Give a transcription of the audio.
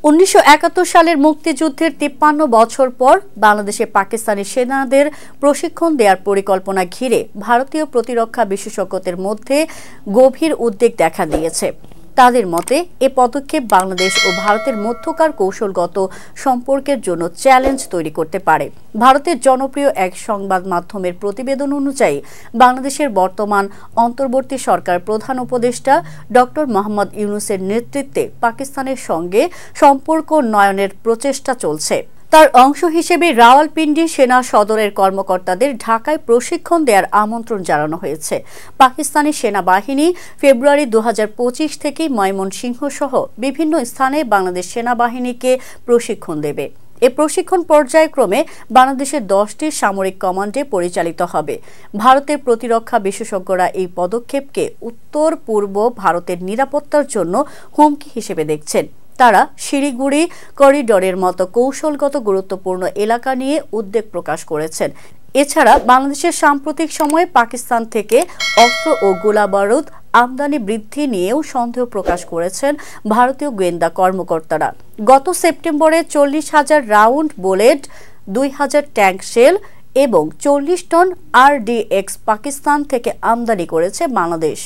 1971 সালের মুক্তিযুদ্ধের 53 বছর পর বাংলাদেশে পাকিস্তানি সেনাদের প্রশিক্ষণ দেওয়ার পরিকল্পনা ঘিরে ভারতীয় প্রতিরক্ষা বিশেষজ্ঞদের মধ্যে গভীর উদ্বেগ দেখা দিয়েছে। তাদের মতে এ পদক্ষেপ বাংলাদেশ ও ভারতের মধ্যকার কৌশলগত সম্পর্কের জন্য চ্যালেঞ্জ তৈরি করতে পারে। ভারতের জনপ্রিয় এক সংবাদ মাধ্যমের প্রতিবেদন অনুযায়ী বাংলাদেশের বর্তমান অন্তর্বর্তী সরকার প্রধান উপদেষ্টা ডক্টর মোহাম্মদ ইউনূসের নেতৃত্বে পাকিস্তানের সঙ্গে সম্পর্ক উন্নয়নের প্রচেষ্টা চলছে। তার অংশ হিসেবে রাওয়ালপিন্ডি সেনা সদরের কর্মকর্তাদের ঢাকায় প্রশিক্ষণ দেওয়ার আমন্ত্রণ জানানো হয়েছে। পাকিস্তানি সেনাবাহিনী ফেব্রুয়ারি 2025 থেকে ময়মনসিংহ সহ বিভিন্ন স্থানে বাংলাদেশ সেনাবাহিনীকে প্রশিক্ষণ দেবে। এ প্রশিক্ষণ পর্যায়ক্রমে বাংলাদেশের 10টি সামরিক কমান্ডে পরিচালিত হবে। ভারতের প্রতিরক্ষা বিশেষজ্ঞরা এই পদক্ষেপকে উত্তর পূর্ব ভারতের নিরাপত্তার জন্য হুমকি হিসেবে দেখছেন। তারা শিলিগুড়ি করিডোরের মতো কৌশলগত গুরুত্বপূর্ণ এলাকা নিয়ে উদ্বেগ প্রকাশ করেছেন। এছাড়া বাংলাদেশের সাম্প্রতিক সময়ে পাকিস্তান থেকে অস্ত্র ও গোলাবারুদ আমদানি বৃদ্ধি নিয়েও সন্দেহ প্রকাশ করেছেন ভারতীয় গোয়েন্দা কর্মকর্তারা। গত সেপ্টেম্বরে 40,000 রাউন্ড বুলেট, 2,000 ট্যাঙ্ক শেল এবং 40 টন RDX পাকিস্তান থেকে আমদানি করেছে বাংলাদেশ।